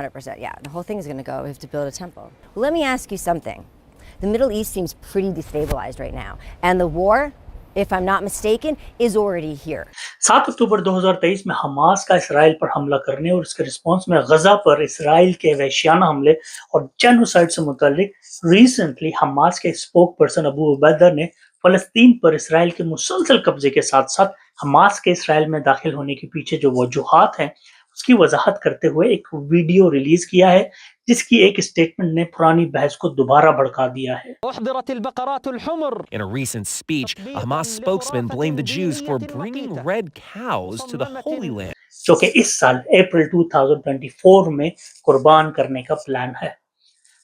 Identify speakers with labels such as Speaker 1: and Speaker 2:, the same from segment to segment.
Speaker 1: 100%, yeah. The whole thing is going to go. We have to build a temple. Well, let me ask you something. The Middle East seems pretty destabilized right now. And the war, if I'm not mistaken, is already here.
Speaker 2: 7 अक्टूबर 2023 में Hamas का Israel पर हमला करने और इसके response में गजा पर Israel के वहशियाना हमले और जेनोसाइड से मुतालिक रिसेंटली हमास के स्पोक पर्सन अबू उबैदा ने फलस्तीन पर इसराइल के मुसलसल कब्जे के साथ साथ हमास के इसराइल में दाखिल होने के पीछे जो वजूहात हैं उसकी वजाहत करते हुए एक वीडियो रिलीज किया है जिसकी एक स्टेटमेंट ने पुरानी बहस को दोबारा भड़का दिया है।
Speaker 3: In a recent speech, a Hamas spokesman blamed the Jews for bringing red cows to the Holy Land,
Speaker 2: जो कि इस साल अप्रैल 2024 में कुर्बान करने का प्लान है।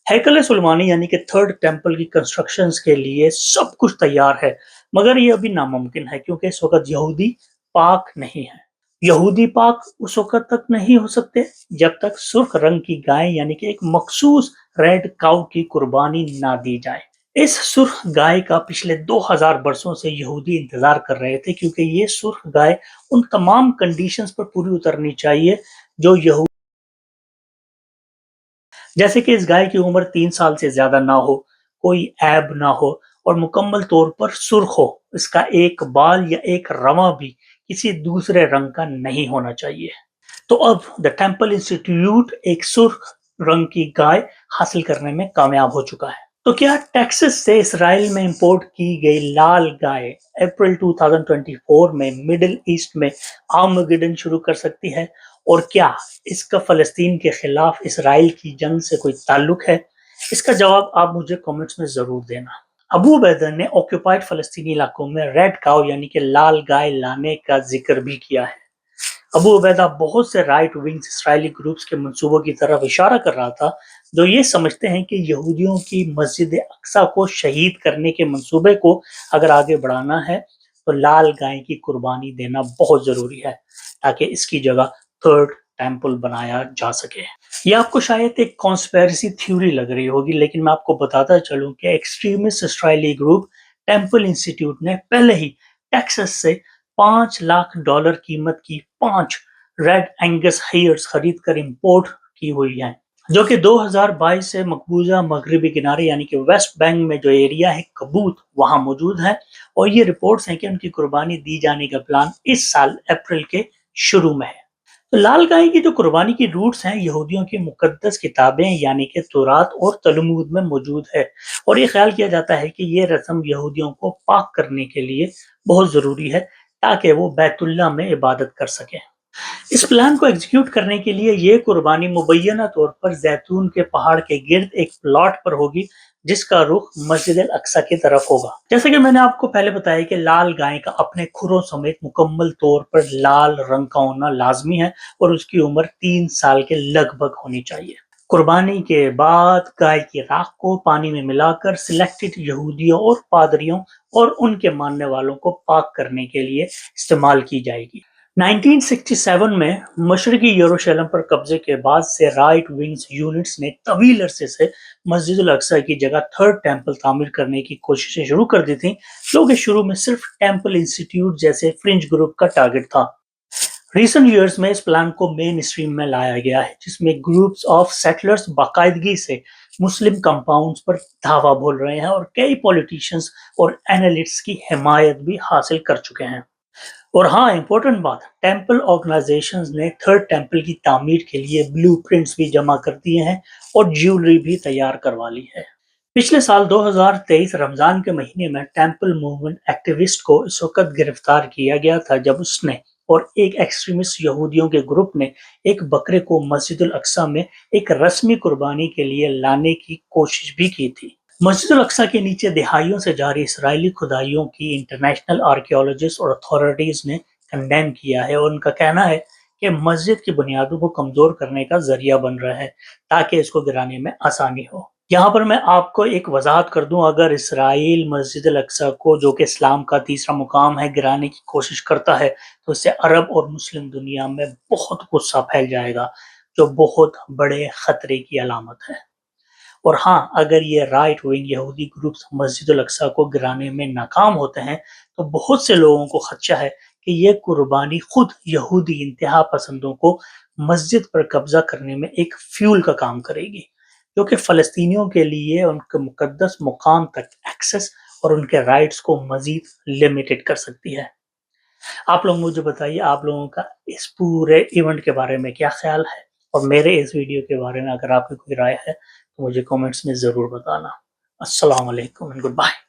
Speaker 2: हैकल सुलेमानी यानी कि थर्ड टेंपल की कंस्ट्रक्शंस के लिए सब कुछ तैयार है, मगर ये अभी नामुमकिन है क्योंकि इस वक्त यहूदी पाक नहीं है। यहूदी पाक उस वक्त तक नहीं हो सकते जब तक सुर्ख रंग की गाय यानी कि एक मखसूस रेड काउ की कुर्बानी ना दी जाए। इस सुर्ख गाय का पिछले 2000 वर्षों से यहूदी इंतजार कर रहे थे क्योंकि ये सुर्ख गाय उन तमाम कंडीशंस पर पूरी उतरनी चाहिए जो यहूदी, जैसे कि इस गाय की उम्र 3 साल से ज्यादा ना हो, कोई ऐब ना हो और मुकम्मल तौर पर सुर्ख हो। इसका एक बाल या एक रवा भी किसी दूसरे रंग का नहीं होना चाहिए। तो अब द टेंपल इंस्टीट्यूट एक सुर्ख रंग की गाय हासिल करने में कामयाब हो चुका है। तो क्या टेक्सास से इसराइल में इंपोर्ट की गई लाल गाय अप्रैल 2024 में मिडिल ईस्ट में आर्मगेडन शुरू कर सकती है और क्या इसका फलस्तीन के खिलाफ इसराइल की जंग से कोई ताल्लुक है? इसका जवाब आप मुझे कमेंट्स में जरूर देना। अबू उबैदा ने ऑक्यूपाइड फलस्तीनी इलाकों में रेड काउ यानी कि लाल गाय लाने का जिक्र भी किया है। अबू उबैदा बहुत से राइट विंग्स इसराइली ग्रुप्स के मंसूबों की तरफ इशारा कर रहा था जो ये समझते हैं कि यहूदियों की मस्जिद अक्सा को शहीद करने के मंसूबे को अगर आगे बढ़ाना है तो लाल गाय की कुर्बानी देना बहुत जरूरी है ताकि इसकी जगह थर्ड टेंपल बनाया जा सके। ये आपको शायद एक कॉन्स्पिरेसी थ्योरी लग रही होगी, लेकिन मैं आपको बताता चलूं कि extremist Israeli group temple institute ने पहले ही टेक्सास से $5 लाख कीमत की 5 रेड एंगस हेयर्स खरीद कर इंपोर्ट की हुई हैं, जो कि 2022 से मकबूजा मगरबी किनारे यानी कि वेस्ट बैंक में जो एरिया है कबूत वहां मौजूद है और ये रिपोर्ट्स हैं कि उनकी कुर्बानी दी जाने का प्लान इस साल अप्रैल के शुरू में है। तो लाल गाय की जो कुर्बानी की रूट्स हैं यहूदियों की मुकद्दस किताबें यानी कि तौरात और तलमूद में मौजूद है और ये ख्याल किया जाता है कि ये रस्म यहूदियों को पाक करने के लिए बहुत जरूरी है ताकि वो बैतुल्लाह में इबादत कर सकें। इस प्लान को एग्जीक्यूट करने के लिए ये कुर्बानी मुबैना तौर पर जैतून के पहाड़ के गिर्द एक प्लॉट पर होगी जिसका रुख मस्जिद अल अक्सा की तरफ होगा। जैसे कि मैंने आपको पहले बताया कि लाल गाय का अपने खुरों समेत मुकम्मल तौर पर लाल रंग का होना लाजमी है और उसकी उम्र 3 साल के लगभग होनी चाहिए। कुर्बानी के बाद गाय की राख को पानी में मिलाकर सिलेक्टेड यहूदियों और पादरियों और उनके मानने वालों को पाक करने के लिए इस्तेमाल की जाएगी। 1967 में मशरकी यरूशलेम पर कब्जे के बाद से राइट विंग्स यूनिट्स ने तवील अरसे से मस्जिद अल अक्सा की जगह थर्ड टेंपल तामीर करने की कोशिशें शुरू कर दी थी, जो कि शुरू में सिर्फ टेंपल इंस्टीट्यूट जैसे फ्रिंज ग्रुप का टारगेट था। रिसेंट ईयर्स में इस प्लान को मेन स्ट्रीम में लाया गया है जिसमें ग्रुप्स ऑफ सेटलर्स बाकायदगी से मुस्लिम कंपाउंड्स पर धावा बोल रहे हैं और कई पॉलिटिशियंस और एनालिस्ट्स की हिमायत भी हासिल कर चुके हैं। और हाँ, इंपॉर्टेंट बात, टेंपल ऑर्गेनाइजेशंस ने थर्ड टेंपल की तामीर के लिए ब्लूप्रिंट्स भी जमा कर दिए हैं और ज्वेलरी भी तैयार करवा ली है। पिछले साल 2023 रमजान के महीने में टेंपल मूवमेंट एक्टिविस्ट को इस वक्त गिरफ्तार किया गया था जब उसने और एक एक्सट्रीमिस्ट यहूदियों के ग्रुप ने एक बकरे को मस्जिद अल अक्सा में एक रस्मी कुर्बानी के लिए लाने की कोशिश भी की थी। मस्जिद अल अक्सा के नीचे दहाइयों से जारी इसराइली खुदाइयों की इंटरनेशनल आर्कियोलॉजिस्ट और अथॉरिटीज ने कंडेम किया है और उनका कहना है कि मस्जिद की बुनियादों को कमजोर करने का जरिया बन रहा है ताकि इसको गिराने में आसानी हो। यहाँ पर मैं आपको एक वजाहत कर दूं, अगर इसराइल मस्जिद अल अक्सा को, जो कि इस्लाम का तीसरा मुकाम है, गिराने की कोशिश करता है तो इससे अरब और मुस्लिम दुनिया में बहुत गुस्सा फैल जाएगा, जो बहुत बड़े खतरे की अलामत है। और हाँ, अगर ये राइट विंग यहूदी ग्रुप्स मस्जिद अल अक्सा को गिराने में नाकाम होते हैं तो बहुत से लोगों को खदशा है کہ یہ قربانی خود یہودی انتہا پسندوں کو مسجد پر قبضہ کرنے میں ایک فیول کا کام کرے گی، جو کہ فلسطینیوں کے لیے ان کے مقدس مقام تک ایکسس اور ان کے رائٹس کو مزید لمیٹڈ کر سکتی ہے۔ آپ لوگ مجھے بتائیے آپ لوگوں کا اس پورے ایونٹ کے بارے میں کیا خیال ہے، اور میرے اس ویڈیو کے بارے میں اگر آپ کی کوئی رائے ہے تو مجھے کومنٹس میں ضرور بتانا۔ السلام علیکم اینڈ گڈ بائے۔